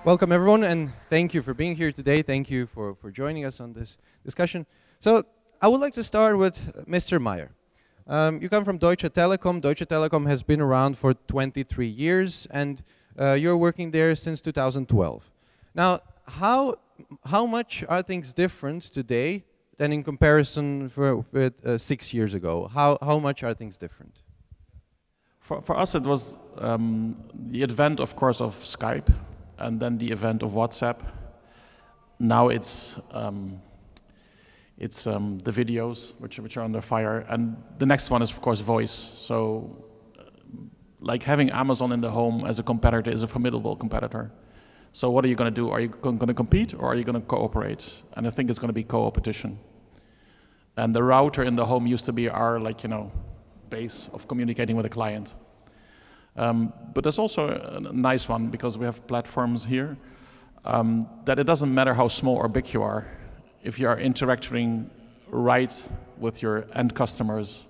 Welcome everyone, and thank you for being here today. Thank you for joining us on this discussion. So I would like to start with Mr. Meyer. You come from Deutsche Telekom. Deutsche Telekom has been around for 23 years, and you're working there since 2012. Now, how much are things different today than in comparison with 6 years ago? How much are things different? For us, it was the advent, of course, of Skype, and then the advent of WhatsApp. Now it's the videos which are under fire, and the next one is, of course, voice. So, like having Amazon in the home as a competitor is a formidable competitor. So what are you going to do? Are you going to compete, or are you going to cooperate? And I think it's going to be co-opetition. And the router in the home used to be our, base of communicating with a client. But there's also a nice one, because we have platforms here, that it doesn't matter how small or big you are. If you are interacting right with your end customers,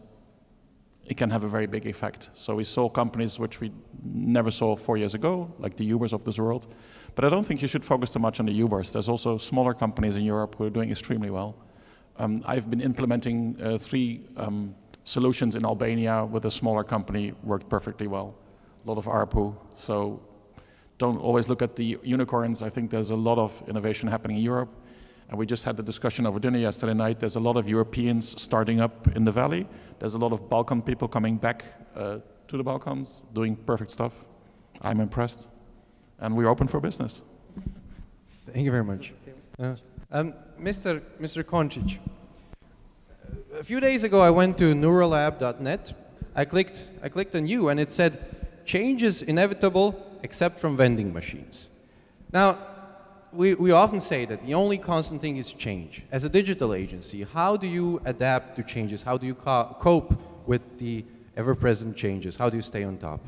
it can have a very big effect. So we saw companies which we never saw 4 years ago, like the Ubers of this world. But I don't think you should focus too much on the Ubers. There's also smaller companies in Europe who are doing extremely well. I've been implementing 3 solutions in Albania with a smaller company, worked perfectly well. A lot of ARPU, so don't always look at the unicorns. I think there's a lot of innovation happening in Europe, and we just had the discussion over dinner yesterday night. There's a lot of Europeans starting up in the valley. There's a lot of Balkan people coming back to the Balkans, doing perfect stuff. I'm impressed, and we're open for business. Thank you very much. Mr. Koncic, a few days ago I went to neuralab.net. I clicked on you, and it said, "Change is inevitable except from vending machines." Now, we often say that the only constant thing is change. As a digital agency, how do you adapt to changes? How do you cope with the ever-present changes? How do you stay on top?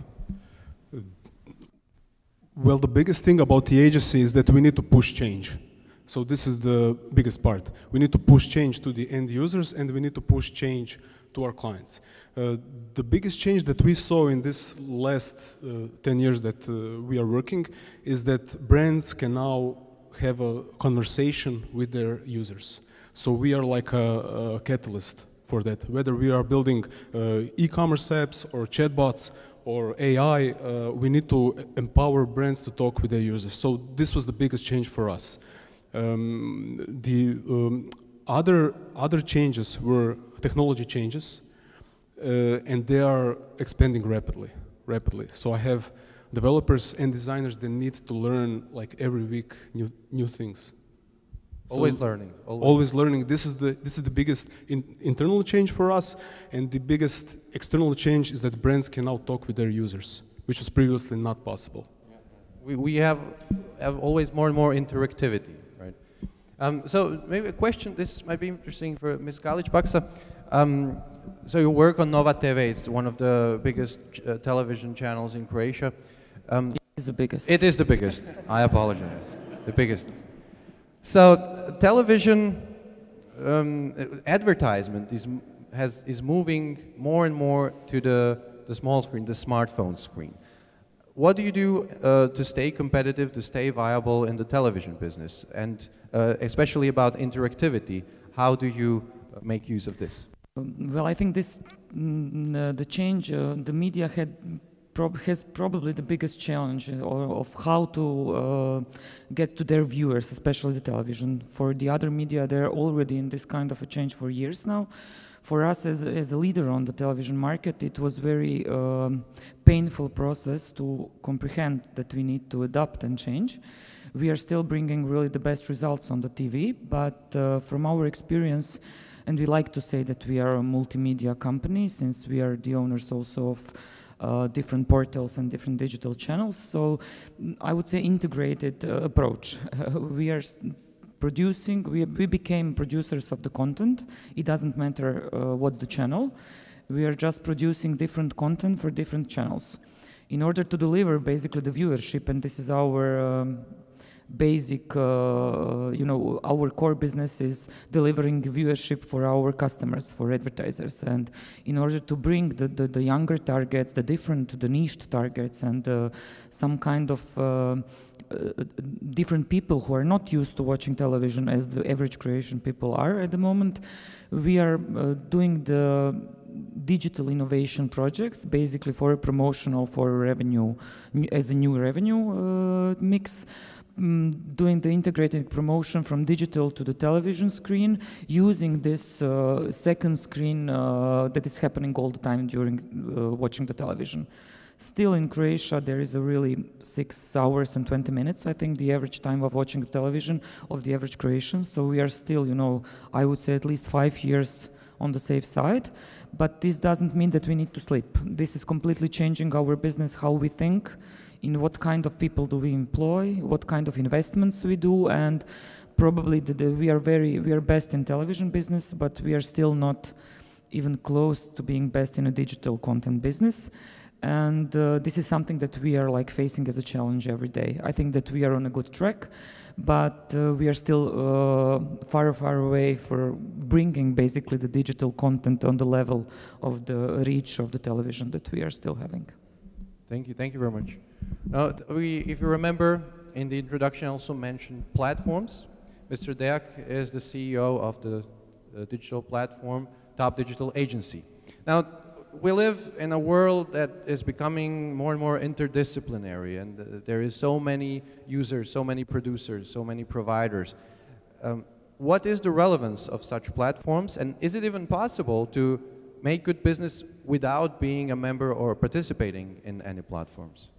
Well, the biggest thing about the agency is that we need to push change. So this is the biggest part. We need to push change to the end users, and we need to push change to our clients. The biggest change that we saw in this last 10 years that we are working is that brands can now have a conversation with their users. So we are like a catalyst for that. Whether we are building e-commerce apps or chatbots or AI, we need to empower brands to talk with their users. So this was the biggest change for us. Other changes were technology changes, and they are expanding rapidly. So I have developers and designers that need to learn like every week new things. Always so learning. Always learning. This is the biggest internal change for us, and the biggest external change is that brands can now talk with their users, which was previously not possible. We have always more and more interactivity, right? So maybe a question, this might be interesting for Ms. Galic-Baksa. So you work on Nova TV, it's one of the biggest television channels in Croatia. It is the biggest. It is the biggest, I apologize, the biggest. So television advertisement is moving more and more to the small screen, the smartphone screen. What do you do to stay competitive, to stay viable in the television business? And especially about interactivity, how do you make use of this? Well, I think this, the change, the media has probably the biggest challenge of how to get to their viewers, especially the television. For the other media, they're already in this kind of a change for years now. For us as a leader on the television market, it was very painful process to comprehend that we need to adapt and change. We are still bringing really the best results on the TV, but from our experience, and we like to say that we are a multimedia company since we are the owners also of different portals and different digital channels. So I would say integrated approach. We are producing, we became producers of the content. It doesn't matter what's the channel. We are just producing different content for different channels in order to deliver basically the viewership, and this is our basic, our core business is delivering viewership for our customers, for advertisers. And in order to bring the younger targets, the niched targets, and some kind of different people who are not used to watching television as the average Croatian people are at the moment, we are doing the digital innovation projects, basically for a promotional, for revenue, as a new revenue mix, doing the integrated promotion from digital to the television screen, using this second screen that is happening all the time during watching the television. Still in Croatia, there is a really 6 hours and 20 minutes, I think, the average time of watching the television of the average Croatian. So we are still, I would say at least 5 years on the safe side. But this doesn't mean that we need to sleep. This is completely changing our business, how we think, in what kind of people do we employ, what kind of investments we do, and probably we are best in television business, but we are still not even close to being best in a digital content business. And this is something that we are facing as a challenge every day. I think that we are on a good track, but we are still far away for bringing basically the digital content on the level of the reach of the television that we are still having. Thank you very much. Now, if you remember, in the introduction I also mentioned platforms. Mr. Deak is the CEO of the digital platform, Top Digital Agency. Now, we live in a world that is becoming more and more interdisciplinary, and there is so many users, so many producers, so many providers. What is the relevance of such platforms, and is it even possible to make good business without being a member or participating in any platforms?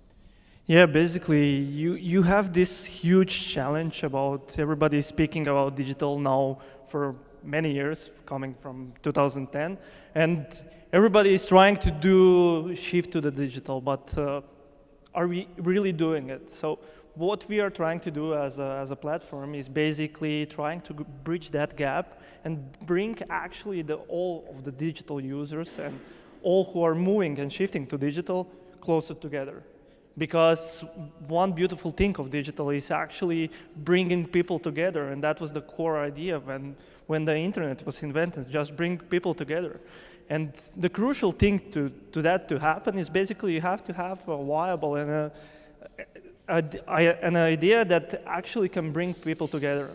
Yeah, basically, you have this huge challenge about everybody speaking about digital now for many years, coming from 2010, and everybody is trying to do shift to the digital, but are we really doing it? So what we are trying to do as a platform is basically trying to bridge that gap and bring actually all of the digital users and all who are moving and shifting to digital closer together. Because one beautiful thing of digital is actually bringing people together, and that was the core idea when the internet was invented, just bring people together. And the crucial thing to that to happen is basically you have to have a viable and an idea that actually can bring people together.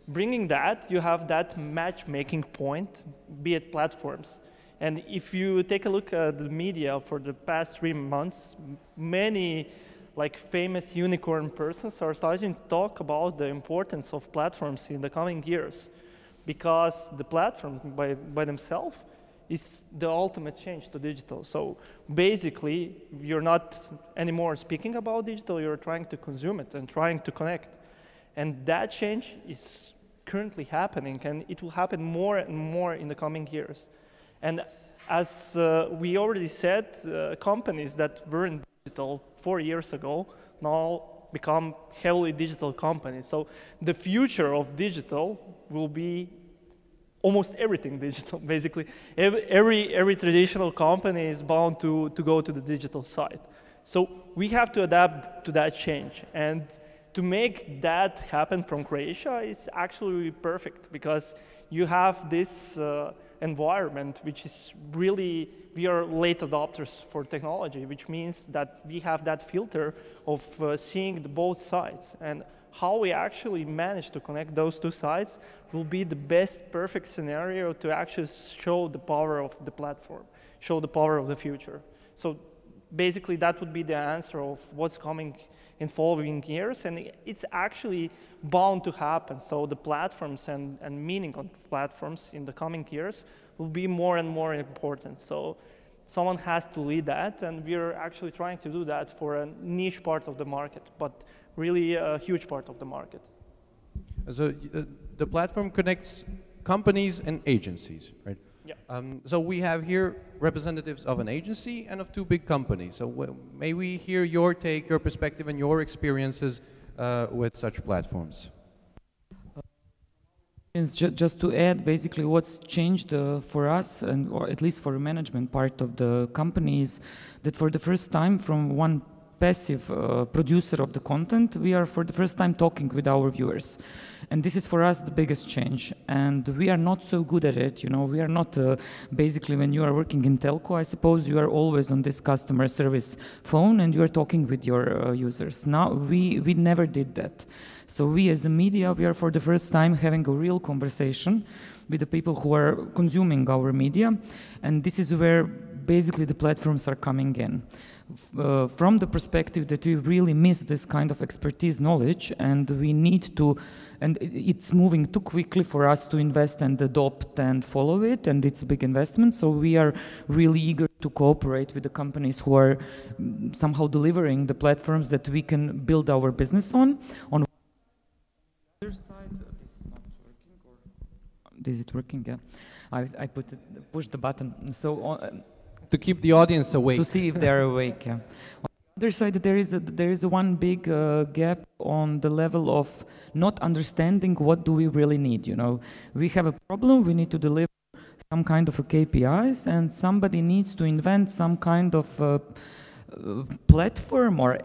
Bringing that, you have that matchmaking point, be it platforms. And if you take a look at the media for the past 3 months, many famous unicorn persons are starting to talk about the importance of platforms in the coming years, because the platform by themselves is the ultimate change to digital. So basically, you're not anymore speaking about digital, you're trying to consume it and trying to connect. And that change is currently happening, and it will happen more and more in the coming years. And as we already said, companies that were in digital 4 years ago now become heavily digital companies. So the future of digital will be almost everything digital, basically. Every traditional company is bound to go to the digital side. So we have to adapt to that change. And to make that happen from Croatia is actually perfect, because you have this environment which is really, we are late adopters for technology, which means that we have that filter of seeing both sides. And how we actually manage to connect those two sides will be the best perfect scenario to actually show the power of the platform, show the power of the future. So basically that would be the answer of what's coming in following years, and it's actually bound to happen. So the platforms and meaning of platforms in the coming years will be more and more important. So someone has to lead that, and we're actually trying to do that for a niche part of the market, but really a huge part of the market. So the platform connects companies and agencies, right? Yeah. So we have here representatives of an agency and of 2 big companies. So may we hear your take, your perspective, and your experiences with such platforms? Just to add, basically what's changed for us, or at least for the management part of the company, is that for the first time from one passive producer of the content, we are for the first time talking with our viewers. And this is for us the biggest change. And we are not so good at it, you know, we are not, basically when you are working in telco, I suppose you are always on this customer service phone and you are talking with your users. Now, we never did that. So we as a media, we are for the first time having a real conversation with the people who are consuming our media. And this is where basically the platforms are coming in. From the perspective that we really miss this kind of expertise knowledge, and we need to, and it's moving too quickly for us to invest and adopt and follow it, and it's a big investment, so we are really eager to cooperate with the companies who are somehow delivering the platforms that we can build our business on. On the other side, this is not working, or is it working? Yeah, I pushed the button. So. To keep the audience awake. To see if they're awake, yeah. On the other side, there is one big gap on the level of not understanding what do we really need, you know. We have a problem, we need to deliver some kind of a KPIs, and somebody needs to invent some kind of platform, or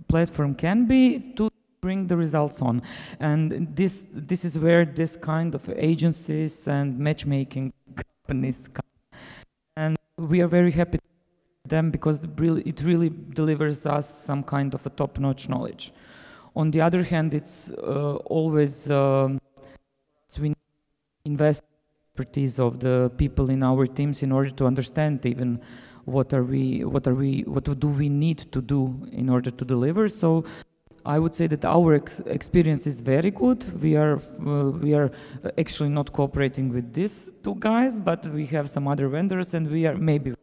platform can be, to bring the results on. And this is where this kind of agencies and matchmaking companies come. And we are very happy with them because it really delivers us some kind of a top-notch knowledge. On the other hand, it's always we invest in the expertise of the people in our teams in order to understand even what do we need to do in order to deliver. So I would say that our experience is very good. We are actually not cooperating with these two guys, but we have some other vendors, and we are maybe.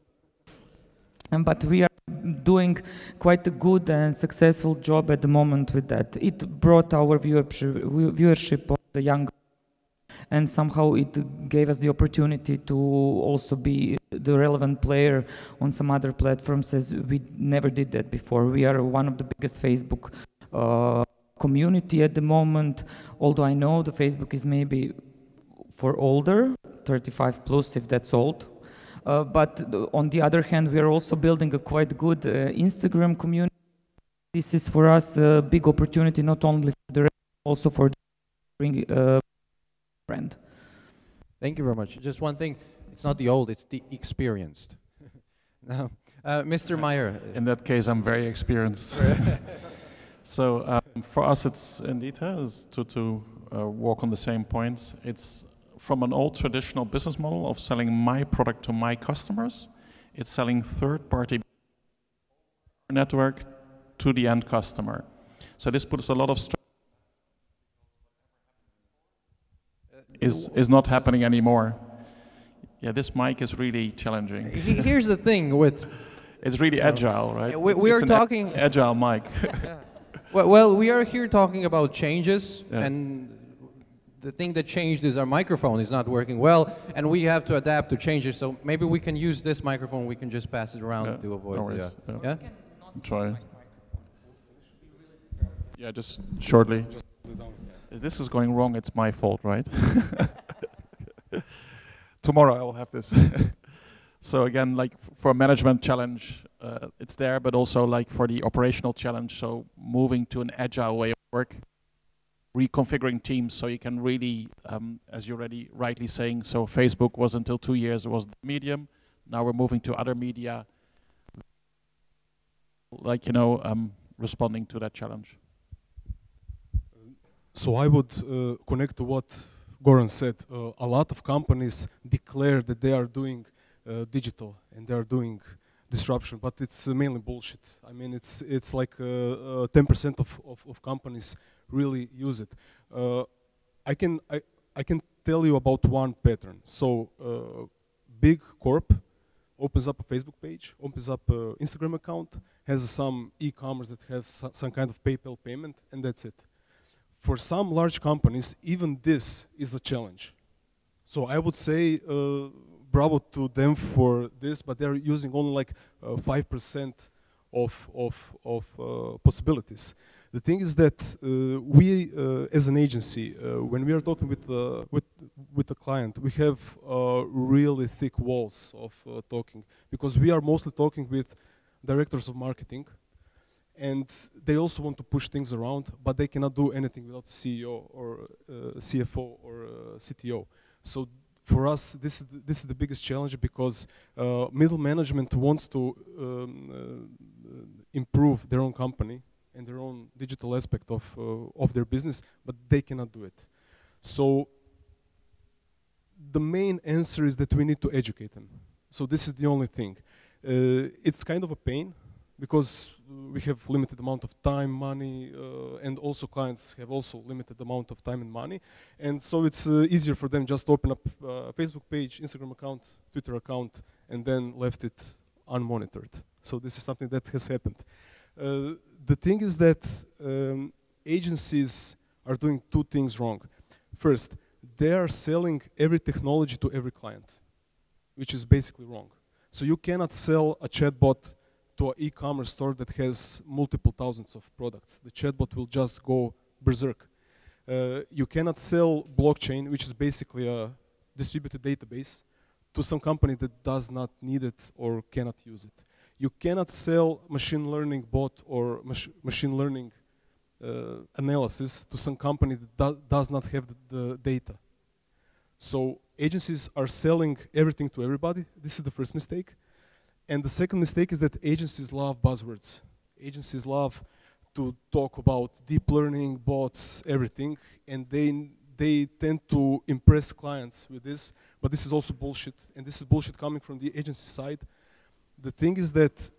But we are doing quite a good and successful job at the moment with that. It brought our viewership of the young, and somehow it gave us the opportunity to also be the relevant player on some other platforms, as we never did that before. We are one of the biggest Facebook community at the moment, although I know the Facebook is maybe for older, 35 plus if that's old. But on the other hand, we are also building a quite good Instagram community. This is for us a big opportunity, not only for the also for the brand. Thank you very much. Just one thing, it's not the old, it's the experienced. Now, Mr. Meyer. In that case, I'm very experienced. So for us, it's indeed to walk on the same points. It's from an old traditional business model of selling my product to my customers. It's selling third-party network to the end customer. So this puts a lot of stress. Is not happening anymore. Yeah, this mic is really challenging. Here's the thing with. It's really agile, right? We are talking agile mic. Well, we are here talking about changes, and the thing that changed is our microphone is not working well, and we have to adapt to changes. So maybe we can use this microphone. We can just pass it around to avoid. No yeah. Try. Yeah, just shortly. If this is going wrong, it's my fault, right? Tomorrow I will have this. So again, like for a management challenge, it's there, but also like for the operational challenge, so moving to an agile way of work, reconfiguring teams so you can really, as you're already rightly saying, so Facebook was until 2 years, it was the medium. Now we're moving to other media, like, you know, responding to that challenge. So I would connect to what Goran said. A lot of companies declare that they are doing digital and they are doing disruption, but it's mainly bullshit. I mean, it's like 10% of companies really use it. I can tell you about one pattern. So big corp opens up a Facebook page, opens up an Instagram account, has some e-commerce that has some kind of PayPal payment, and that's it. For some large companies, even this is a challenge. So I would say bravo to them for this, but they're using only like 5% of possibilities. The thing is that we, as an agency, when we are talking with the client, we have really thick walls of talking, because we are mostly talking with directors of marketing, and they also want to push things around, but they cannot do anything without a CEO or CFO or CTO. So for us, this is the biggest challenge, because middle management wants to improve their own company and their own digital aspect of their business, but they cannot do it. So the main answer is that we need to educate them. So this is the only thing. It's kind of a pain, because we have limited amount of time, money, and also clients have also limited amount of time and money. And so it's easier for them just to open up a Facebook page, Instagram account, Twitter account, and then left it unmonitored. So this is something that has happened. The thing is that agencies are doing two things wrong. First, they are selling every technology to every client, which is basically wrong. So you cannot sell a chatbot to an e-commerce store that has multiple thousands of products. The chatbot will just go berserk. You cannot sell blockchain, which is basically a distributed database, to some company that does not need it or cannot use it. You cannot sell machine learning bot or machine learning analysis to some company that does not have the data. So agencies are selling everything to everybody. This is the first mistake. And the second mistake is that agencies love buzzwords. Agencies love to talk about deep learning, bots, everything, and they tend to impress clients with this, but this is also bullshit, and this is bullshit coming from the agency side. The thing is that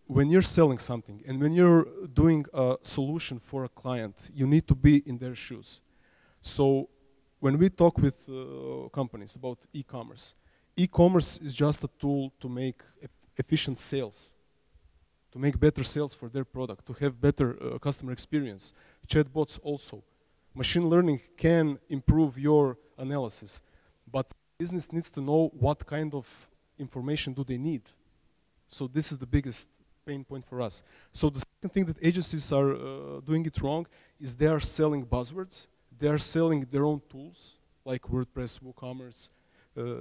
when you're selling something and when you're doing a solution for a client, you need to be in their shoes. So when we talk with companies about e-commerce, e-commerce is just a tool to make efficient sales, to make better sales for their product, to have better customer experience. Chatbots also. Machine learning can improve your analysis, but business needs to know what kind of information do they need. So this is the biggest pain point for us. So the second thing that agencies are doing it wrong is they are selling buzzwords. They are selling their own tools, like WordPress, WooCommerce,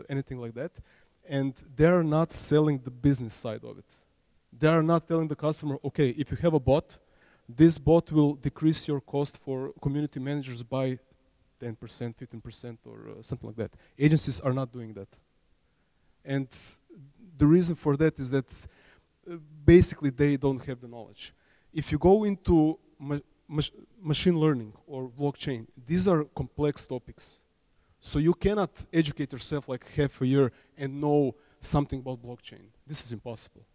anything like that. And they are not selling the business side of it. They are not telling the customer, okay, if you have a bot, this bot will decrease your cost for community managers by 10%, 15%, or something like that. Agencies are not doing that. And the reason for that is that basically they don't have the knowledge. If you go into machine learning or blockchain, these are complex topics. So you cannot educate yourself like half a year and know something about blockchain. This is impossible.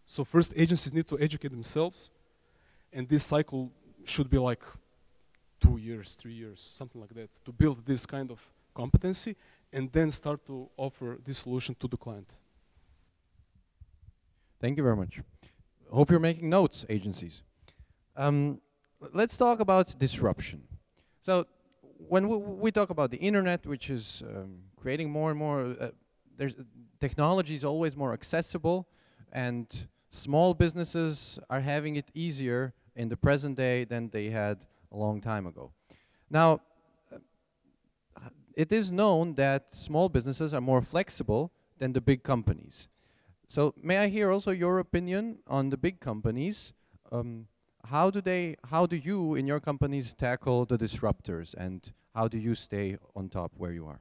So first, agencies need to educate themselves, and this cycle should be like 2 years, 3 years, something like that, to build this kind of competency and then start to offer this solution to the client. Thank you very much. Hope you're making notes, agencies. Let's talk about disruption. So when we talk about the internet, which is creating more and more, technology is always more accessible, and small businesses are having it easier in the present day than they had a long time ago. Now, it is known that small businesses are more flexible than the big companies. So may I hear also your opinion on the big companies? How do you in your companies tackle the disruptors, and how do you stay on top where you are?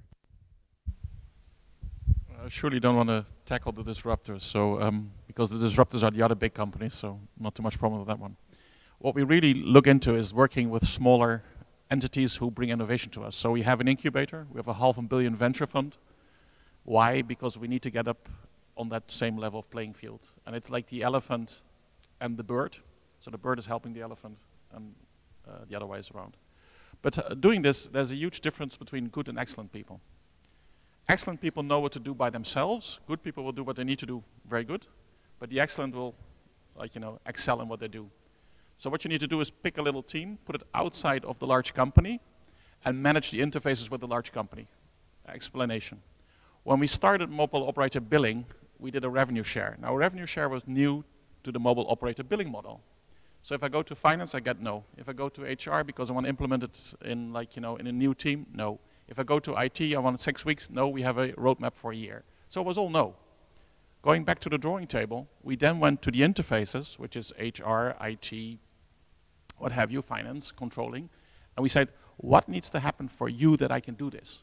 I surely don't want to tackle the disruptors, so because the disruptors are the other big companies, so not too much problem with that one. What we really look into is working with smaller entities who bring innovation to us. So we have an incubator, we have a $500 million venture fund. Why? Because we need to get up on that same level of playing field. And it's like the elephant and the bird. So the bird is helping the elephant and the other way is around. But doing this, there's a huge difference between good and excellent people. Excellent people know what to do by themselves. Good people will do what they need to do very good. But the excellent will, like, you know, excel in what they do. So what you need to do is pick a little team, put it outside of the large company, and manage the interfaces with the large company. Explanation. When we started mobile operator billing, we did a revenue share. Now, revenue share was new to the mobile operator billing model. So if I go to finance, I get no. If I go to HR because I want to implement it in, like, you know, in a new team, no. If I go to IT, I want 6 weeks, no, we have a roadmap for a year. So it was all no. Going back to the drawing table, we then went to the interfaces, which is HR, IT, what have you, finance, controlling, and we said, what needs to happen for you that I can do this?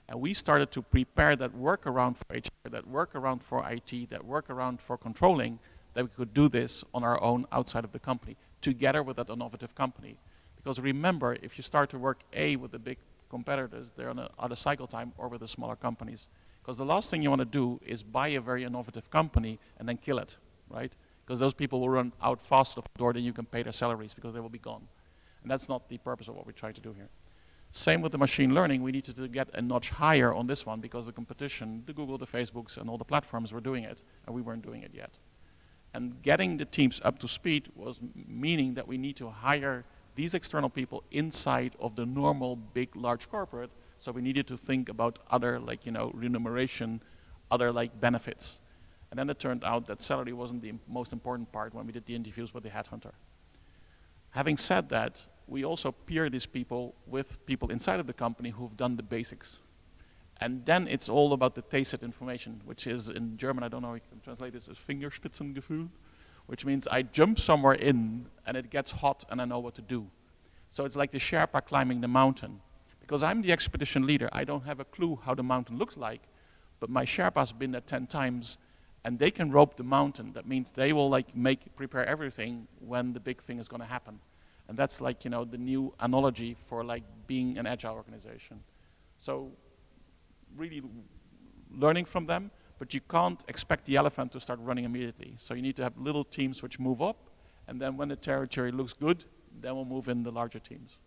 And we started to prepare that workaround for HR, that workaround for IT, that workaround for controlling, that we could do this on our own outside of the company, together with that innovative company. Because remember, if you start to work with the big competitors, they're on a cycle time, or with the smaller companies. Because the last thing you want to do is buy a very innovative company and then kill it, right? Because those people will run out faster the door than you can pay their salaries, because they will be gone. And that's not the purpose of what we try to do here. Same with the machine learning. We needed to get a notch higher on this one, because the competition, the Google, the Facebooks, and all the platforms were doing it, and we weren't doing it yet. And getting the teams up to speed was meaning that we need to hire these external people inside of the normal big, large corporate. So we needed to think about other, like, remuneration, other, like, benefits. And then it turned out that salary wasn't the most important part when we did the interviews with the headhunter. Having said that, we also peer these people with people inside of the company who've done the basics. And then it's all about the tacit information, which is in German, I don't know how you can translate this as Fingerspitzengefühl, which means I jump somewhere in and it gets hot and I know what to do. So it's like the Sherpa climbing the mountain. Because I'm the expedition leader, I don't have a clue how the mountain looks like, but my Sherpa's been there 10 times and they can rope the mountain. That means they will, like, prepare everything when the big thing is going to happen. And that's, like, the new analogy for, like, being an agile organization. So really learning from them, but you can't expect the elephant to start running immediately. So you need to have little teams which move up, and then when the territory looks good, then we'll move in the larger teams.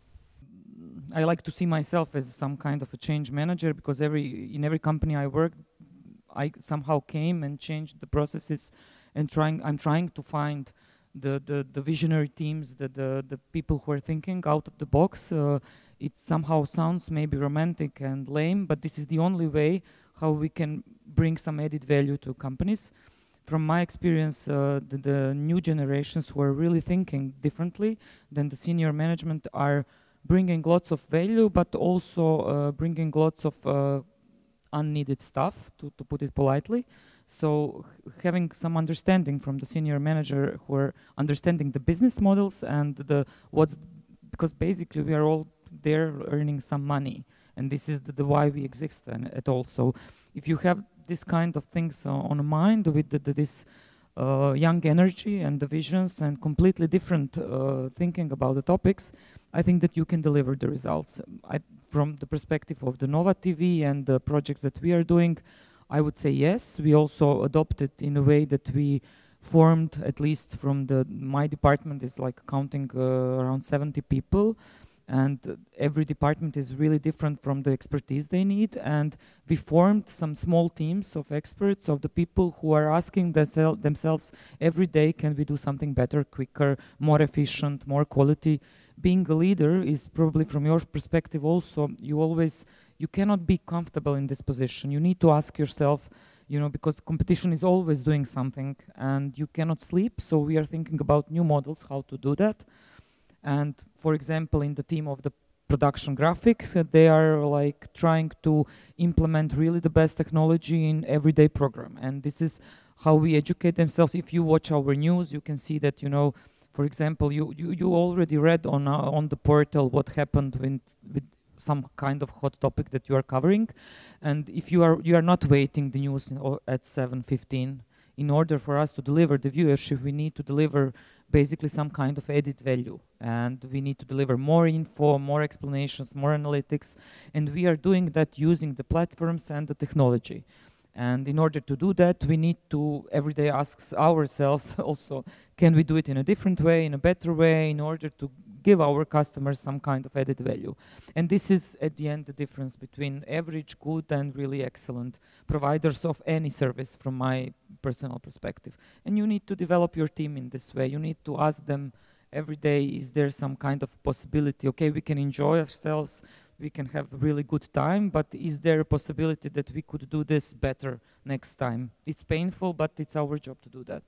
I like to see myself as some kind of a change manager, because in every company I worked, I somehow came and changed the processes, and I'm trying to find the visionary teams, the people who are thinking out of the box. It somehow sounds maybe romantic and lame, but this is the only way how we can bring some added value to companies. From my experience, the new generations who are really thinking differently than the senior management are bringing lots of value, but also bringing lots of unneeded stuff, to put it politely. So having some understanding from the senior manager who are understanding the business models and because basically we are all there earning some money, and this is the why we exist at all. So if you have this kind of things on mind with this young energy and the visions and completely different thinking about the topics, I think that you can deliver the results. From the perspective of the Nova TV and the projects that we are doing, I would say yes. We also adopted in a way that we formed, at least from my department is like counting around 70 people, and every department is really different from the expertise they need, and we formed some small teams of experts, of the people who are asking themselves every day, can we do something better, quicker, more efficient, more quality. Being a leader is probably, from your perspective also, you cannot be comfortable in this position. You need to ask yourself, because competition is always doing something and you cannot sleep. So we are thinking about new models, how to do that. And for example, in the team of the production graphics, they are like trying to implement really the best technology in everyday program. And this is how we educate themselves. If you watch our news, you can see that, for example, you already read on the portal what happened with some kind of hot topic that you are covering, and if you are not waiting the news at 7:15, in order for us to deliver the viewership, we need to deliver basically some kind of added value, and we need to deliver more info, more explanations, more analytics, and we are doing that using the platforms and the technology. And in order to do that, we need to every day ask ourselves also, can we do it in a different way, in a better way, in order to give our customers some kind of added value. And this is, at the end, the difference between average, good, and really excellent providers of any service, from my personal perspective. And you need to develop your team in this way. You need to ask them every day, is there some kind of possibility, okay, we can enjoy ourselves, we can have a really good time, but is there a possibility that we could do this better next time? It's painful, but it's our job to do that.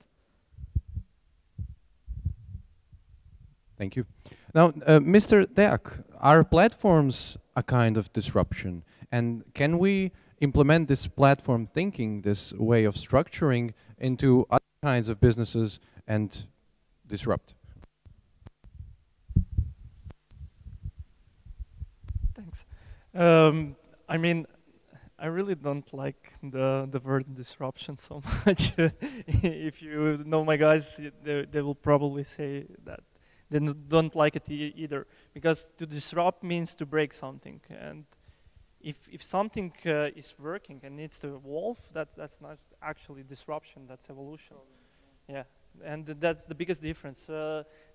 Thank you. Now, Mr. Deak, are platforms a kind of disruption? And can we implement this platform thinking, this way of structuring into other kinds of businesses and disrupt? Thanks. I mean, I really don't like the word disruption so much. If you know my guys, they will probably say that they don't like it either, because to disrupt means to break something, and if something is working and needs to evolve, that's not actually disruption, that's evolution. Yeah, and that's the biggest difference.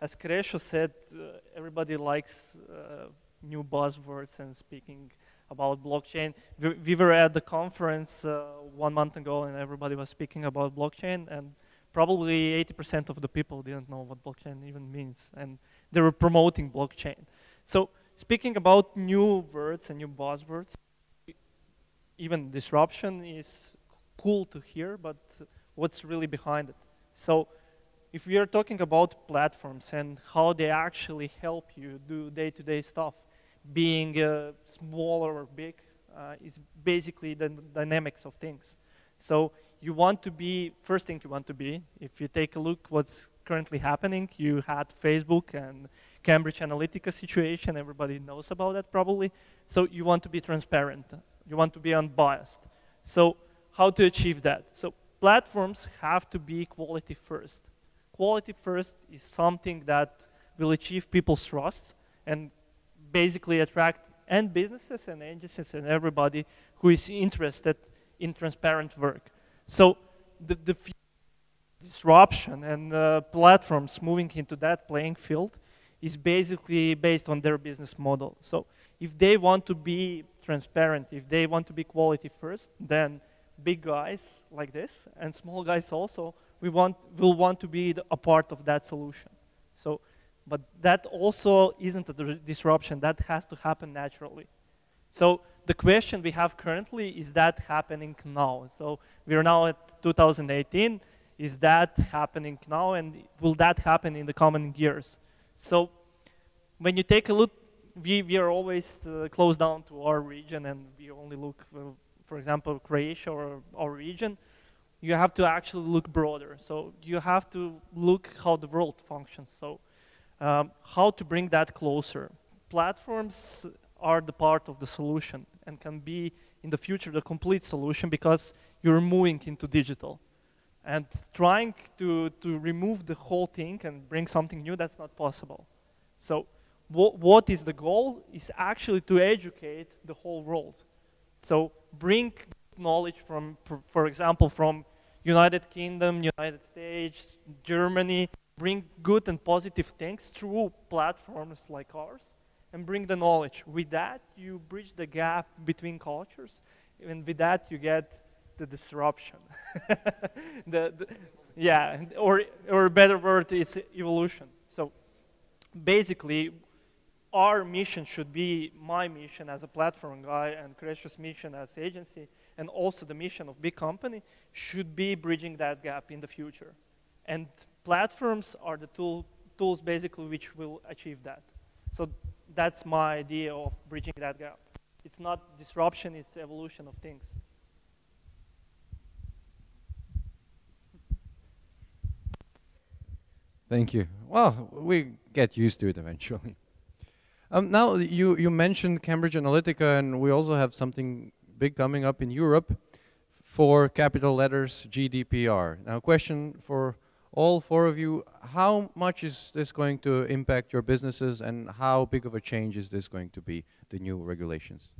As Croatia said, everybody likes new buzzwords and speaking about blockchain. We were at the conference 1 month ago, and everybody was speaking about blockchain, and probably 80% of the people didn't know what blockchain even means, and they were promoting blockchain. So speaking about new words and new buzzwords, even disruption is cool to hear, but what's really behind it? So if we are talking about platforms and how they actually help you do day-to-day stuff, being small or big is basically the dynamics of things. So you want to be, first thing you want to be, if you take a look what's currently happening, you had Facebook and Cambridge Analytica situation, everybody knows about that probably. So you want to be transparent, you want to be unbiased. So how to achieve that? So platforms have to be quality first. Quality first is something that will achieve people's trust and basically attract end businesses and agencies and everybody who is interested in transparent work. So the disruption and platforms moving into that playing field is basically based on their business model. So if they want to be transparent, if they want to be quality first, then big guys like this and small guys also will want to be a part of that solution. So, but that also isn't a disruption. That has to happen naturally. So the question we have currently, is that happening now? So we are now at 2018. Is that happening now, and will that happen in the coming years? So when you take a look, we are always closed down to our region, and we only look, for example, Croatia or our region. You have to actually look broader. So you have to look how the world functions. So how to bring that closer. Platforms are the part of the solution and can be in the future the complete solution, because you're moving into digital. And trying to remove the whole thing and bring something new, that's not possible. So what is the goal is actually to educate the whole world. So bring knowledge from, for example, from United Kingdom, United States, Germany, bring good and positive things through platforms like ours, and bring the knowledge. With that, you bridge the gap between cultures, and with that, you get the disruption. Yeah, or a better word, it's evolution. So basically, our mission should be, my mission as a platform guy and Croatia's mission as agency, and also the mission of big company, should be bridging that gap in the future. And platforms are the tools basically which will achieve that. So that's my idea of bridging that gap. It's not disruption, it's evolution of things. Thank you. Well, we get used to it eventually. Now, you mentioned Cambridge Analytica, and we also have something big coming up in Europe for capital letters GDPR. Now, question for all four of you: how much is this going to impact your businesses, and how big of a change is this going to be, the new regulations?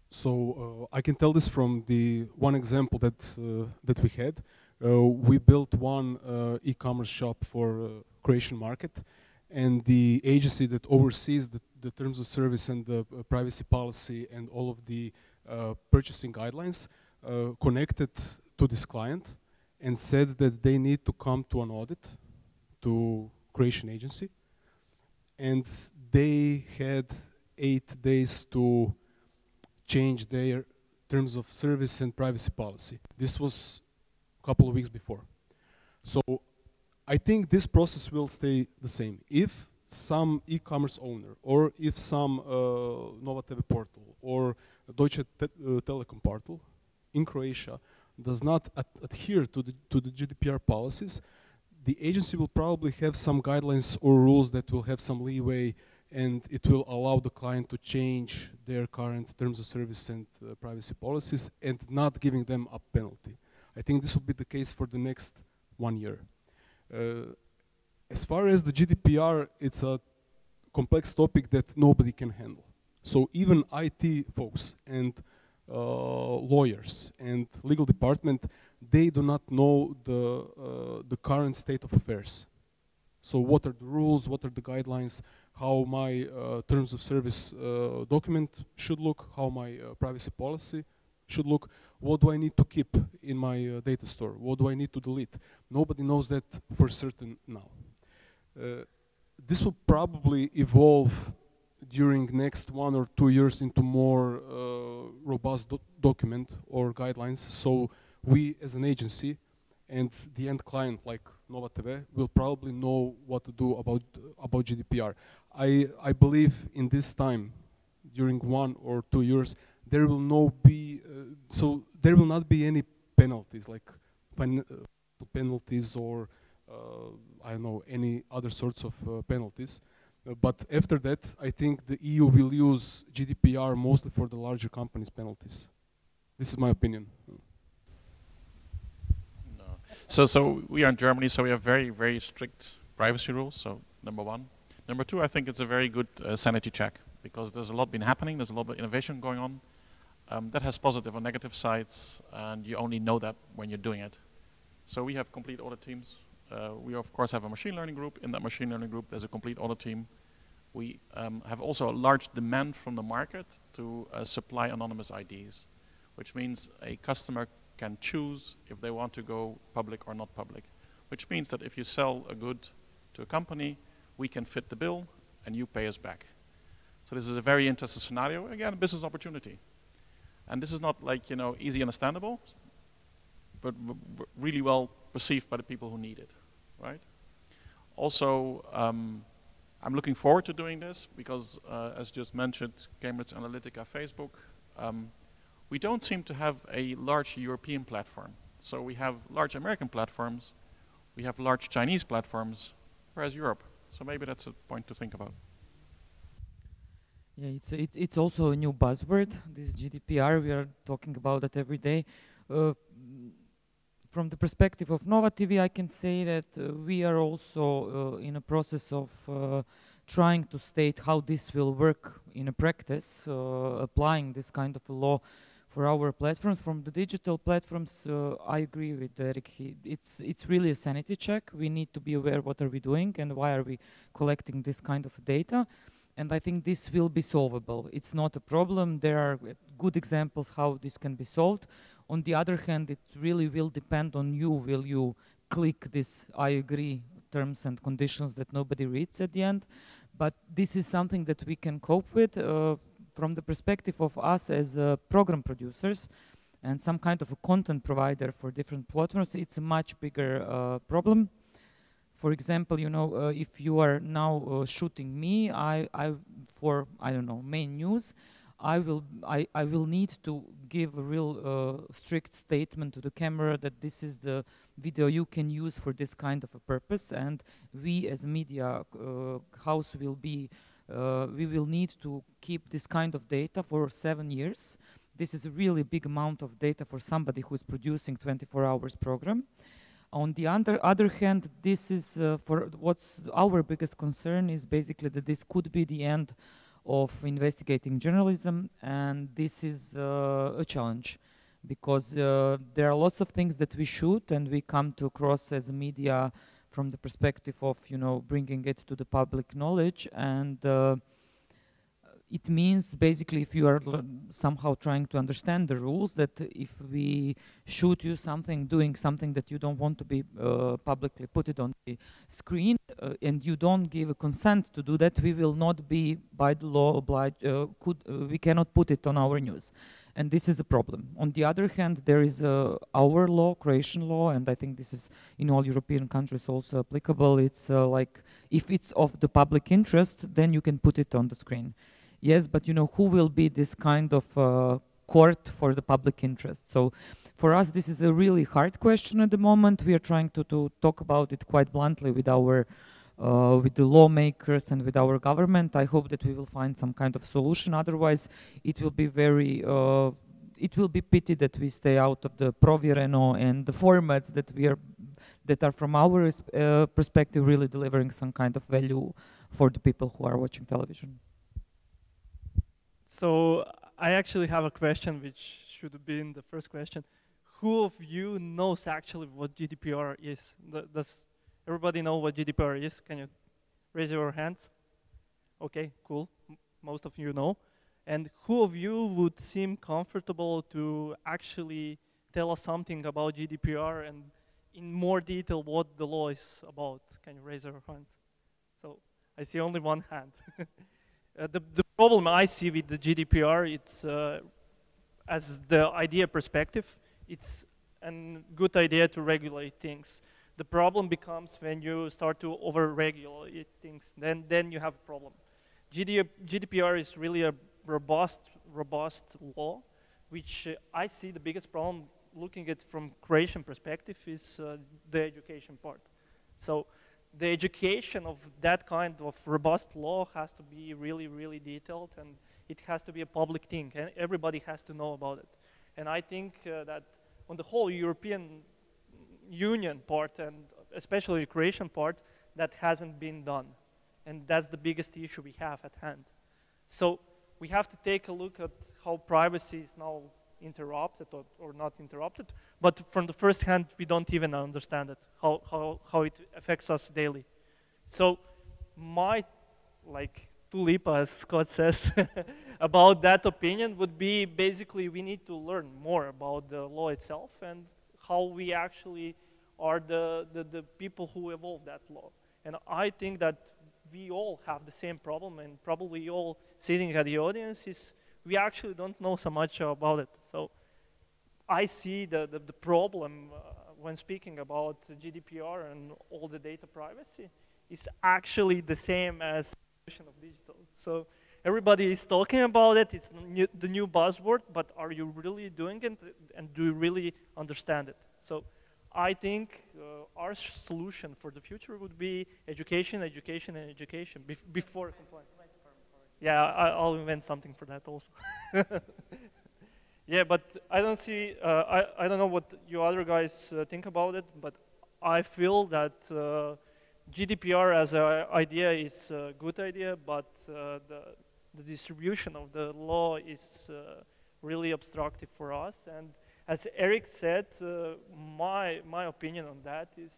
So I can tell this from the one example that we had. We built one e-commerce shop for Croatian market, and the agency that oversees the terms of service and the privacy policy and all of the purchasing guidelines connected to this client and said that they need to come to an audit to Croatian agency, and they had 8 days to change their terms of service and privacy policy. This was a couple of weeks before. So I think this process will stay the same. If some e-commerce owner, or if some Nova TV portal, or Deutsche Telekom portal in Croatia does not adhere to the GDPR policies, the agency will probably have some guidelines or rules that will have some leeway, and it will allow the client to change their current terms of service and privacy policies and not giving them a penalty. I think this will be the case for the next 1 year. As far as the GDPR, it's a complex topic that nobody can handle. So even IT folks and lawyers and legal department, they do not know the current state of affairs. So what are the rules, what are the guidelines, how my terms of service document should look, how my privacy policy should look, what do I need to keep in my data store, what do I need to delete. Nobody knows that for certain now. This will probably evolve during next 1 or 2 years into more robust document or guidelines. So we as an agency and the end client like Nova TV will probably know what to do about GDPR. I believe in this time, during 1 or 2 years, there will not be any penalties like penalties or I don't know, any other sorts of penalties. But after that, I think the EU will use GDPR mostly for the larger companies' penalties. This is my opinion. No. So we are in Germany, so we have very, very strict privacy rules, so number 1. Number 2, I think it's a very good sanity check, because there's a lot been happening, there's a lot of innovation going on. That has positive or negative sides, and you only know that when you're doing it. So we have complete audit teams. We of course have a machine learning group. In that machine learning group there's a complete audit team. We have also a large demand from the market to supply anonymous IDs, which means a customer can choose if they want to go public or not public, which means that if you sell a good to a company, we can fit the bill and you pay us back. So this is a very interesting scenario, again, a business opportunity. And this is not like, you know, easy understandable, but really well perceived by the people who need it, right? Also, I'm looking forward to doing this because, as just mentioned, Cambridge Analytica, Facebook, we don't seem to have a large European platform. So we have large American platforms, we have large Chinese platforms, whereas Europe. So maybe that's a point to think about. Yeah, it's also a new buzzword, this GDPR. We are talking about it every day. From the perspective of Nova TV, I can say that we are also in a process of trying to state how this will work in a practice, applying this kind of a law for our platforms. From the digital platforms, I agree with Eric. It's really a sanity check. We need to be aware what are we doing and why are we collecting this kind of data. And I think this will be solvable. It's not a problem. There are good examples how this can be solved. On the other hand, it really will depend on you. Will you click this I agree terms and conditions that nobody reads at the end? But this is something that we can cope with from the perspective of us as program producers and some kind of a content provider for different platforms. It's a much bigger problem. For example, you know, if you are now shooting me, for I don't know, main news, I will need to give a real strict statement to the camera that this is the video you can use for this kind of a purpose, and we as media house will be we will need to keep this kind of data for 7 years. This is a really big amount of data for somebody who is producing 24 hours program. On the other hand, this is for what's our biggest concern is basically that this could be the end of investigating journalism, and this is a challenge because there are lots of things that we shoot and we come to across as a media from the perspective of, you know, bringing it to the public knowledge, and it means basically if you are somehow trying to understand the rules, that if we shoot you something, doing something that you don't want to be publicly put it on the screen, and you don't give a consent to do that, we will not be by the law obliged, we cannot put it on our news. And this is a problem. On the other hand, there is our law, Croatian law, and I think this is in all European countries also applicable. It's like, if it's of the public interest, then you can put it on the screen. Yes, but you know, who will be this kind of court for the public interest. So for us, this is a really hard question at the moment. We are trying to talk about it quite bluntly with our with the lawmakers and with our government. I hope that we will find some kind of solution. Otherwise, it will be very it will be pity that we stay out of the Provjereno and the formats that are from our perspective really delivering some kind of value for the people who are watching television. So I actually have a question which should have been the first question. Who of you knows actually what GDPR is? Does everybody know what GDPR is? Can you raise your hands? Okay, cool. Most of you know. And who of you would seem comfortable to actually tell us something about GDPR and in more detail what the law is about? Can you raise your hands? So I see only one hand. The problem I see with the GDPR, it's as the idea perspective, it's a good idea to regulate things. The problem becomes when you start to over-regulate things, then you have a problem. GDPR is really a robust law, which I see the biggest problem looking at from Croatian perspective is the education part. So the education of that kind of robust law has to be really, really detailed, and it has to be a public thing, and everybody has to know about it. And I think that on the whole European Union part, and especially the Croatian part, that hasn't been done. And that's the biggest issue we have at hand. So we have to take a look at how privacy is now interrupted or not interrupted. But from the first hand, we don't even understand it, how it affects us daily. So my, tulipa, as Scott says, about that opinion would be basically we need to learn more about the law itself and how we actually are the people who evolve that law. And I think that we all have the same problem, and probably all sitting at the audience is we actually don't know so much about it. So I see the problem when speaking about GDPR and all the data privacy is actually the same as of digital. So everybody is talking about it, it's the new buzzword, but are you really doing it, and do you really understand it? So I think our solution for the future would be education, education, and education before compliance. Yeah, I'll invent something for that also. Yeah, but I don't see, I don't know what you other guys think about it, but I feel that GDPR as an idea is a good idea, but the distribution of the law is really obstructive for us. And as Eric said, my opinion on that is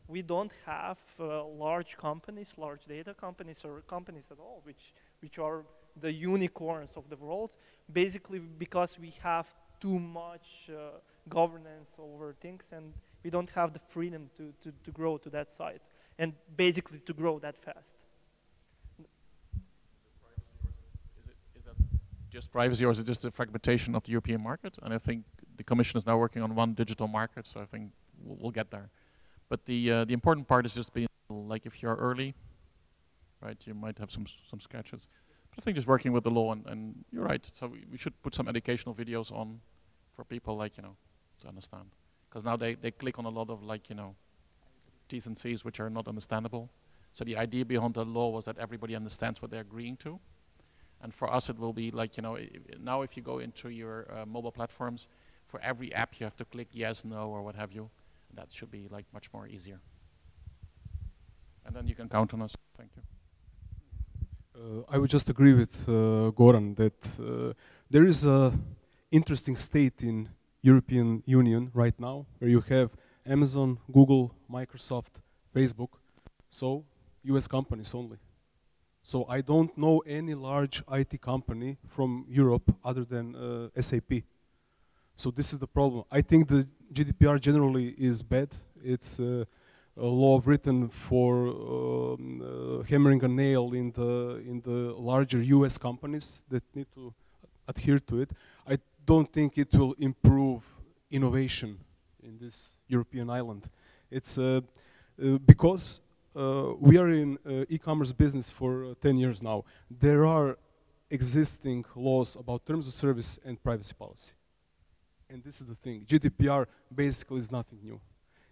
we don't have large companies, large data companies, or companies at all, which are the unicorns of the world, basically because we have too much governance over things, and we don't have the freedom to grow to that side, and basically to grow that fast. Is that just privacy, or is it just a fragmentation of the European market? And I think the Commission is now working on one digital market, so I think we'll get there. But the important part is just being, like, if you're early, right, you might have some sketches. But I think just working with the law, and you're right, so we should put some educational videos on for people, like, to understand. Because now they click on a lot of, like, T's and C's which are not understandable. So the idea behind the law was that everybody understands what they're agreeing to. And for us it will be like, now if you go into your mobile platforms, for every app you have to click yes, no, or what have you. That should be like much more easier. And then you can count on us. Thank you. I would just agree with Goran that there is an interesting state in European Union right now where you have Amazon, Google, Microsoft, Facebook, so US companies only. So I don't know any large IT company from Europe other than SAP. So this is the problem. I think the GDPR generally is bad. It's a law written for hammering a nail in the larger US companies that need to adhere to it. I don't think it will improve innovation in this European island. It's because we are in e-commerce business for 10 years now. There are existing laws about terms of service and privacy policy. And this is the thing, GDPR basically is nothing new.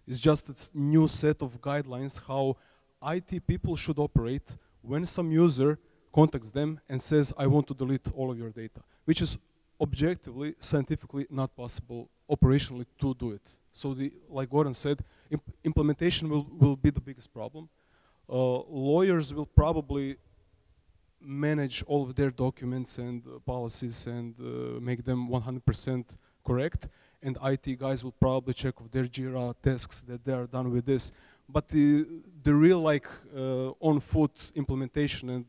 It's just a new set of guidelines how IT people should operate when some user contacts them and says, I want to delete all of your data, which is objectively, scientifically not possible operationally to do it. So like Goran said, implementation will be the biggest problem. Lawyers will probably manage all of their documents and policies and make them 100% correct. And IT guys will probably check of their Jira tasks that they are done with this. But the real like on-foot implementation and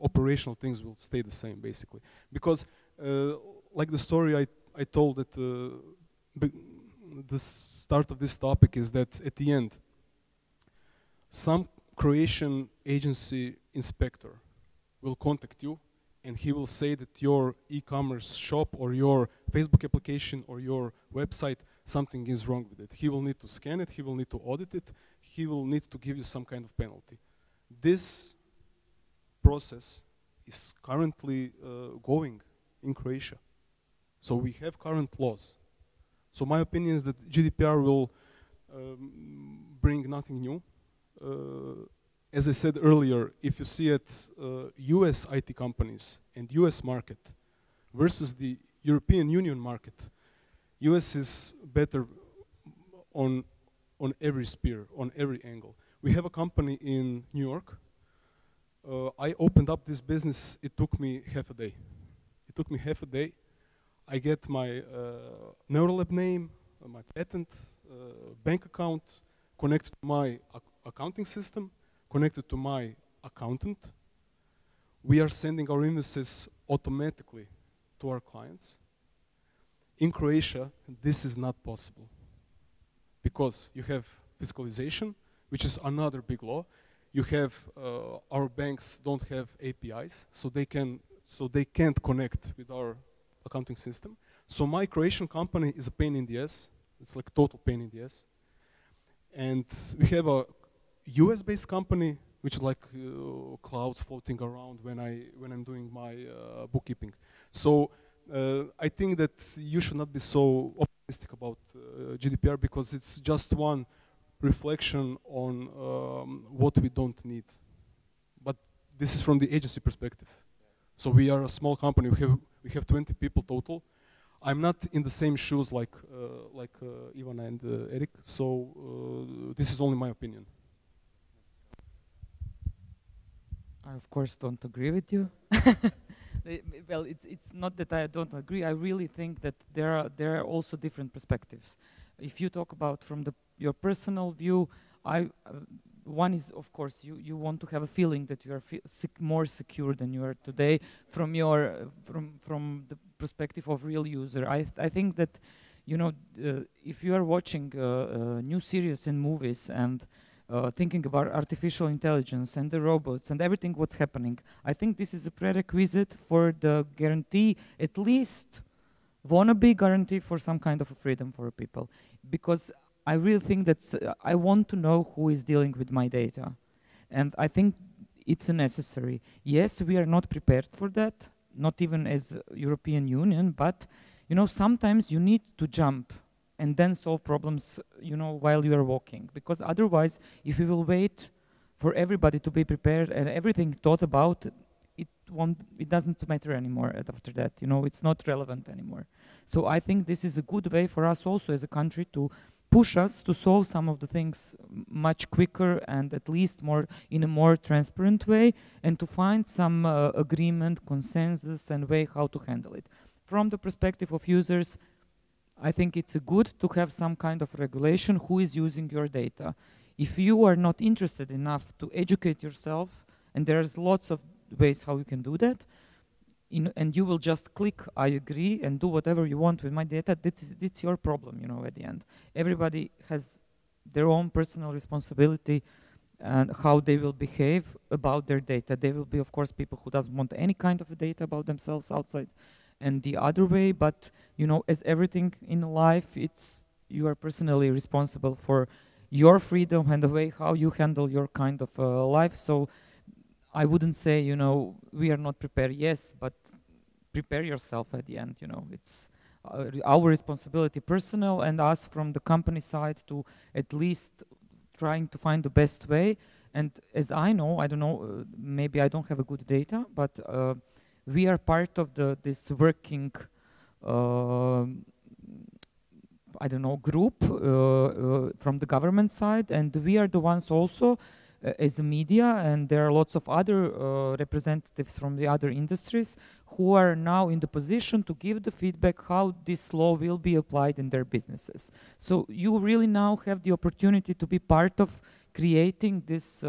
operational things will stay the same basically. Because like the story I told at the start of this topic is that at the end, some Croatian agency inspector will contact you and he will say that your e-commerce shop or your Facebook application or your website, something is wrong with it. He will need to scan it, he will need to audit it, he will need to give you some kind of penalty. This process is currently going in Croatia. So we have current laws. So my opinion is that GDPR will bring nothing new. As I said earlier, if you see at US IT companies and US market versus the European Union market, US is better on every sphere, on every angle. We have a company in New York. I opened up this business, it took me half a day. It took me half a day. I get my Neuralab name, my patent, bank account, connected to my accounting system, connected to my accountant. We are sending our invoices automatically to our clients. In Croatia, this is not possible because you have fiscalization, which is another big law. You have, our banks don't have APIs, so they can't connect with our accounting system. So my Croatian company is a pain in the ass. It's like total pain in the ass. And we have a US-based company, which is like clouds floating around when I'm doing my bookkeeping. So I think that you should not be so optimistic about GDPR because it's just one reflection on what we don't need. But this is from the agency perspective. So we are a small company. We have 20 people total. I'm not in the same shoes like Ivan and Eric. So this is only my opinion. I of course don't agree with you. Well, it's not that I don't agree. I really think that there are also different perspectives. If you talk about from your personal view, one is of course you want to have a feeling that you are more secure than you are today from the perspective of real user. I think that if you are watching new series and movies and thinking about artificial intelligence and the robots and everything what's happening, I think this is a prerequisite for the guarantee, at least wannabe guarantee for some kind of a freedom for people. Because I really think that I want to know who is dealing with my data. And I think it's necessary. Yes, we are not prepared for that, not even as European Union, but sometimes you need to jump and then solve problems, while you are walking. Because otherwise, if we will wait for everybody to be prepared and everything thought about, it doesn't matter anymore after that. It's not relevant anymore. So I think this is a good way for us also as a country to push us to solve some of the things much quicker and at least in a more transparent way, and to find some agreement, consensus, and way how to handle it. From the perspective of users, I think it's good to have some kind of regulation who is using your data. If you are not interested enough to educate yourself, and there's lots of ways how you can do that, and you will just click I agree and do whatever you want with my data, it's your problem, at the end. Everybody has their own personal responsibility and how they will behave about their data. There will be, of course, people who doesn't want any kind of data about themselves outside, and the other way, but as everything in life, you are personally responsible for your freedom and the way how you handle your kind of life. So I wouldn't say, we are not prepared, yes, but prepare yourself at the end. You know, it's our responsibility, personal, and us from the company side to at least trying to find the best way. And as I know, I don't know, maybe I don't have a good data, but we are part of this working, I don't know, group from the government side, and we are the ones also as a media, and there are lots of other representatives from the other industries who are now in the position to give the feedback how this law will be applied in their businesses. So you really now have the opportunity to be part of creating this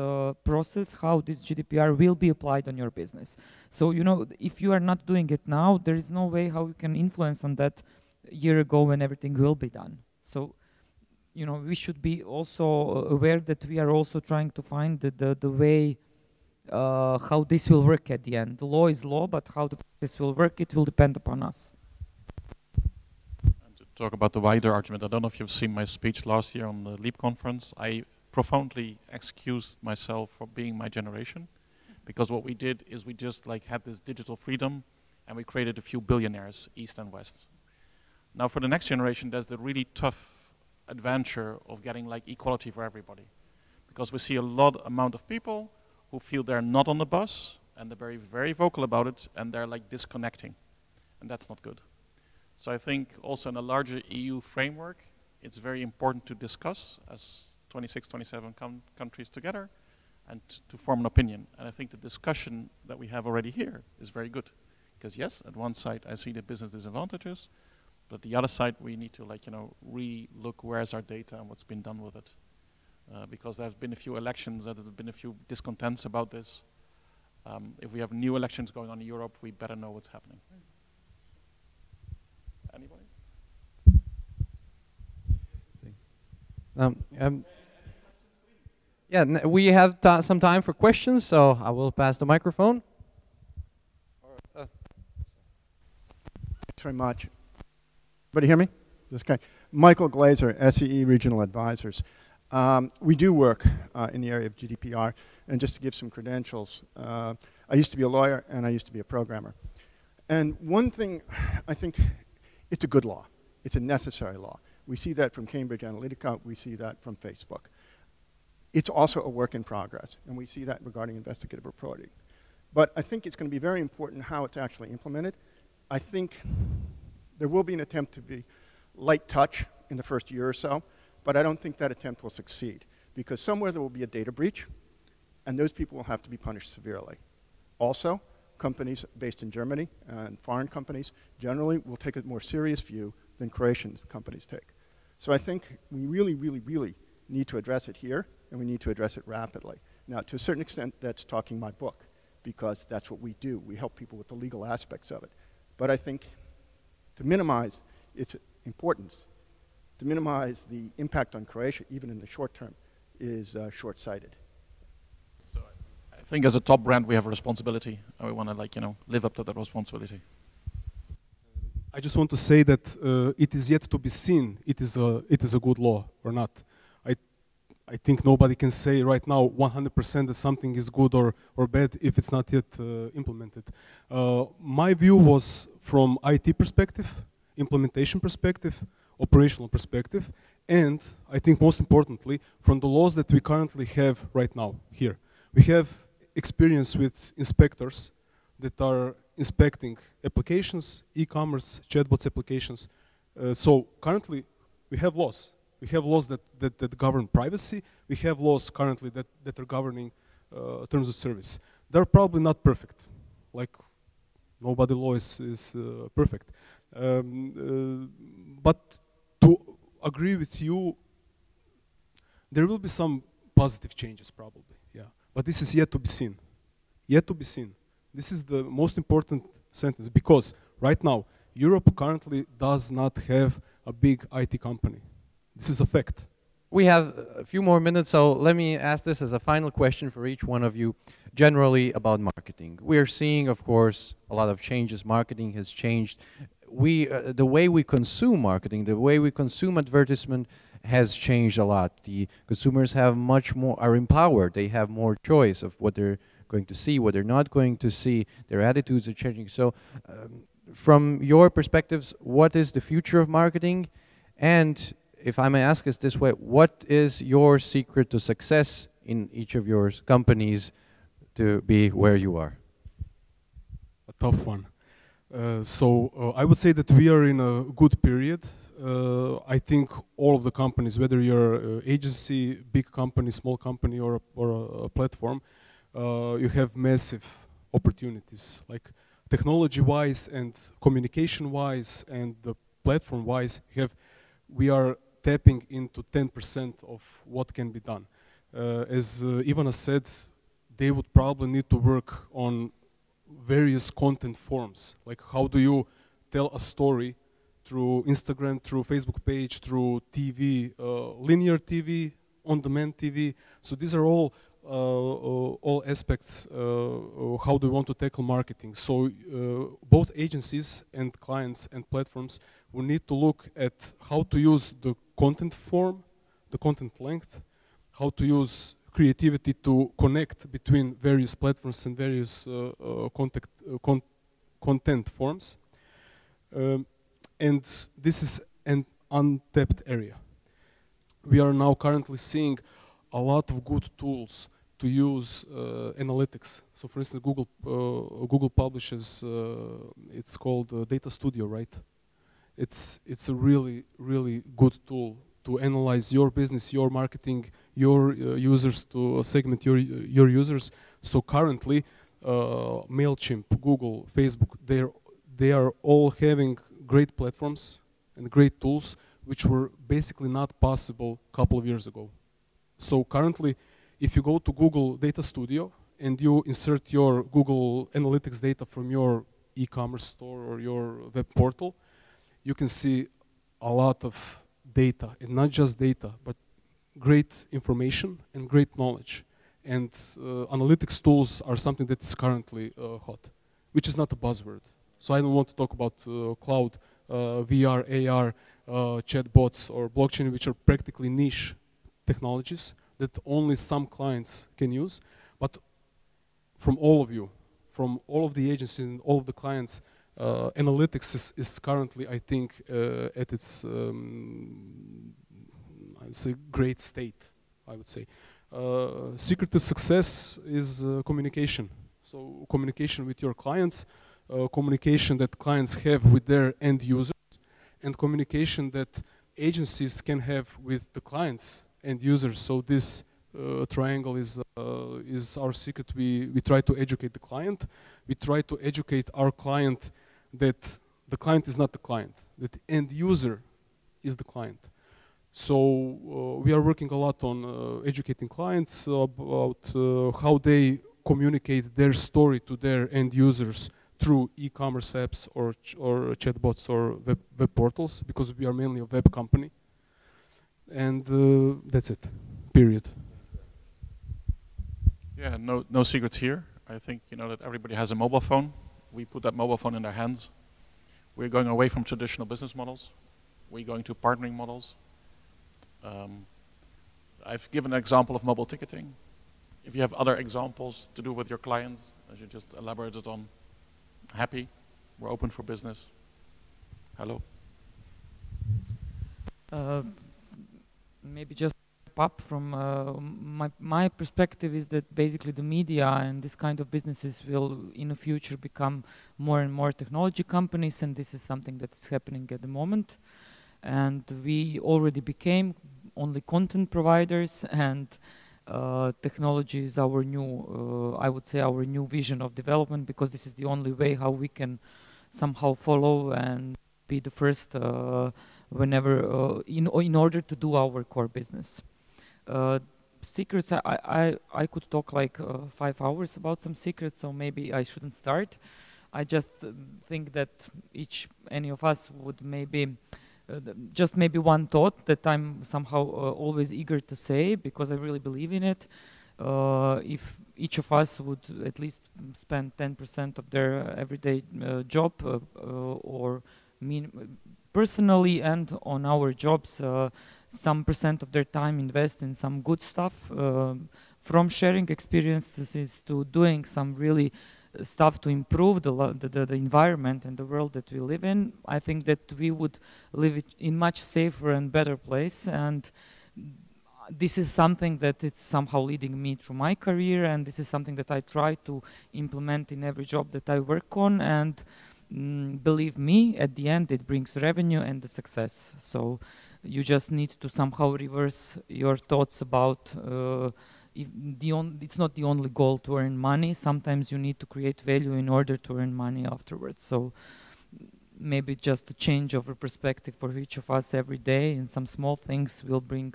process, how this GDPR will be applied on your business. So, you know, if you are not doing it now, there is no way how you can influence on that a year ago when everything will be done. So, you know, we should be also aware that we are also trying to find the way how this will work at the end. The law is law, but how this will work, it will depend upon us. And to talk about the wider argument, I don't know if you've seen my speech last year on the LEAP conference. I profoundly excused myself for being my generation, because what we did is we just like had this digital freedom and we created a few billionaires, East and West. Now for the next generation, there's the really tough adventure of getting like equality for everybody, because we see a lot amount of people who feel they're not on the bus and they're very, very vocal about it and they're like disconnecting, and that's not good. So I think also in a larger EU framework, it's very important to discuss as 26, 27 countries together and to form an opinion. And I think the discussion that we have already here is very good, because yes, at one side I see the business disadvantages, but the other side, we need to, like, you know, re-look where's our data and what's been done with it. Because there's been a few elections, there's been a few discontents about this. If we have new elections going on in Europe, we better know what's happening. Anybody? Yeah, we have some time for questions, so I will pass the microphone. Thanks very much. Everybody hear me? This guy. Michael Glazer, SEE Regional Advisors. We do work in the area of GDPR, and just to give some credentials, I used to be a lawyer and I used to be a programmer. And one thing, I think it's a good law. It's a necessary law. We see that from Cambridge Analytica, we see that from Facebook. It's also a work in progress, and we see that regarding investigative reporting. But I think it's going to be very important how it's actually implemented. I think there will be an attempt to be light touch in the first year or so, but I don't think that attempt will succeed, because somewhere there will be a data breach, and those people will have to be punished severely. Also, companies based in Germany and foreign companies generally will take a more serious view than Croatian companies take. So I think we really, really, really need to address it here, and we need to address it rapidly. Now, to a certain extent, that's talking my book, because that's what we do. We help people with the legal aspects of it. But I think to minimize its importance, to minimize the impact on Croatia, even in the short term, is short-sighted. So I think as a top brand, we have a responsibility, and we want to, like, you know, live up to that responsibility. I just want to say that it is yet to be seen it is a good law or not. I think nobody can say right now 100% that something is good or bad if it's not yet implemented. My view was from IT perspective, implementation perspective, operational perspective, and I think most importantly, from the laws that we currently have right now here. We have experience with inspectors that are inspecting applications, e-commerce, chatbots applications. So currently we have laws. We have laws that govern privacy. We have laws currently that are governing terms of service. They're probably not perfect. Like, nobody law is perfect. But to agree with you, there will be some positive changes probably, yeah. But this is yet to be seen. Yet to be seen. This is the most important sentence, because right now, Europe currently does not have a big IT company. This is a fact. We have a few more minutes, so let me ask this as a final question for each one of you, generally about marketing. We are seeing, of course, a lot of changes. Marketing has changed. The way we consume marketing, the way we consume advertisement has changed a lot. The consumers have much more, are empowered. They have more choice of what they're going to see, what they're not going to see. Their attitudes are changing. So from your perspectives, what is the future of marketing? And if I may ask us this way, what is your secret to success in each of your companies to be where you are? A tough one. I would say that we are in a good period. I think all of the companies, whether you're an agency, big company, small company, or a platform, you have massive opportunities. Like technology-wise and communication-wise and the platform-wise, we are tapping into 10% of what can be done. As Ivana said, they would probably need to work on various content forms. Like how do you tell a story through Instagram, through Facebook page, through TV, linear TV, on-demand TV. So these are all aspects how do we want to tackle marketing. So both agencies and clients and platforms will need to look at how to use the content form, the content length, how to use creativity to connect between various platforms and various content forms. And this is an untapped area. We are now currently seeing a lot of good tools to use analytics. So for instance, Google publishes, it's called Data Studio, right? It's a really, really good tool to analyze your business, your marketing, your users, to segment your users. So currently, MailChimp, Google, Facebook, they are all having great platforms and great tools which were basically not possible a couple of years ago. So currently, if you go to Google Data Studio and you insert your Google Analytics data from your e-commerce store or your web portal, you can see a lot of data, and not just data, but great information and great knowledge. And analytics tools are something that is currently hot, which is not a buzzword. So I don't want to talk about cloud, VR, AR, chatbots, or blockchain, which are practically niche technologies that only some clients can use. But from all of you, from all of the agencies and all of the clients, analytics is currently, I think, at its, I would say, great state, I would say. Secret to success is communication. So communication with your clients, communication that clients have with their end users, and communication that agencies can have with the clients and users. So this triangle is our secret. We try to educate the client. We try to educate our client that the client is not the client, that the end user is the client. So we are working a lot on educating clients about how they communicate their story to their end users through e-commerce apps or chatbots or web portals, because we are mainly a web company. And that's it, period. Yeah, no secrets here. I think you know that everybody has a mobile phone. We put that mobile phone in their hands. We're going away from traditional business models. We're going to partnering models. I've given an example of mobile ticketing. If you have other examples to do with your clients, as you just elaborated on, happy, we're open for business. Hello. Maybe just up from my perspective is that basically the media and this kind of businesses will in the future become more and more technology companies, and this is something that's happening at the moment. And we already became only content providers, and technology is our new, I would say, our new vision of development, because this is the only way how we can somehow follow and be the first whenever in order to do our core business. Secrets, I could talk like 5 hours about some secrets, so maybe I shouldn't start. I just think that any of us would maybe just maybe one thought that I'm somehow always eager to say, because I really believe in it. If each of us would at least spend 10% of their everyday job or personally and on our jobs, some percent of their time invest in some good stuff, from sharing experiences to doing some really stuff to improve the environment and the world that we live in, I think that we would live in much safer and better place. And this is something that it's somehow leading me through my career, and this is something that I try to implement in every job that I work on. And believe me, at the end it brings revenue and the success. So you just need to somehow reverse your thoughts about it's not the only goal to earn money. Sometimes you need to create value in order to earn money afterwards. So maybe just a change of a perspective for each of us every day, and some small things will bring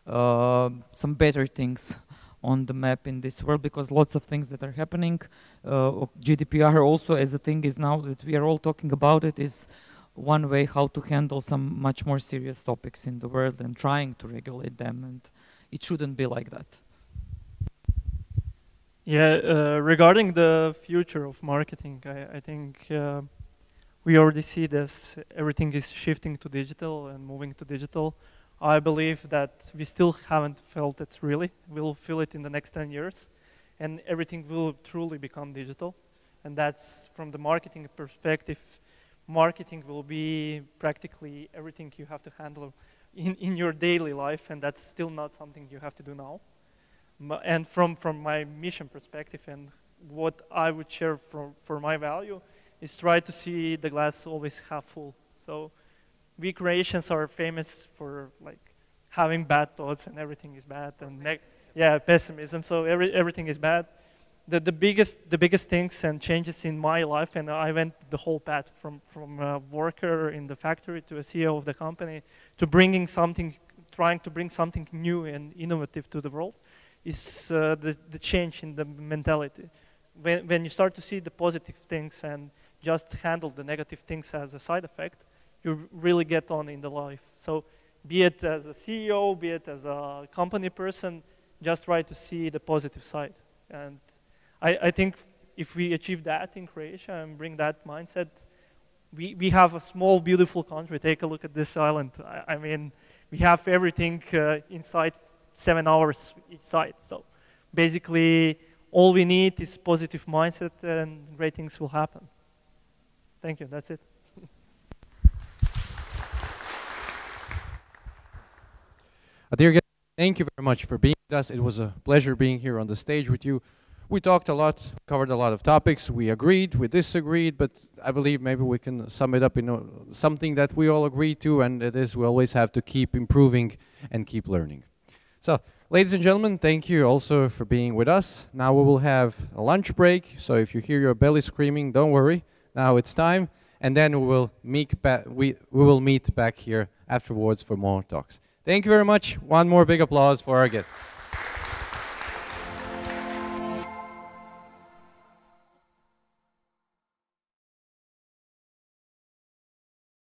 some better things on the map in this world, because lots of things that are happening, GDPR also, as the thing is now that we are all talking about it, is one way how to handle some much more serious topics in the world and trying to regulate them, and it shouldn't be like that. Yeah, regarding the future of marketing, I think we already see this, everything is shifting to digital and moving to digital. I believe that we still haven't felt it really. We'll feel it in the next 10 years, and everything will truly become digital. And that's, from the marketing perspective, marketing will be practically everything you have to handle in your daily life, and that's still not something you have to do now. And from my mission perspective, and what I would share for my value, is try to see the glass always half full. So we Croatians are famous for like having bad thoughts and everything is bad, and yeah, pessimism. So everything is bad. The biggest things and changes in my life, and I went the whole path from a worker in the factory to a CEO of the company to trying to bring something new and innovative to the world, is the change in the mentality. When you start to see the positive things and just handle the negative things as a side effect, you really get on in the life. So be it as a CEO, be it as a company person, just try to see the positive side. And I think if we achieve that in Croatia and bring that mindset, we have a small, beautiful country. Take a look at this island. I mean, we have everything inside 7 hours each side. So basically, all we need is positive mindset, and great things will happen. Thank you. That's it. Dear guests, thank you very much for being with us. It was a pleasure being here on the stage with you. We talked a lot, covered a lot of topics. We agreed, we disagreed, but I believe maybe we can sum it up in something that we all agree to, and it is we always have to keep improving and keep learning. So, ladies and gentlemen, thank you also for being with us. Now we will have a lunch break, so if you hear your belly screaming, don't worry. Now it's time, and then we will meet back here afterwards for more talks. Thank you very much. One more big applause for our guests.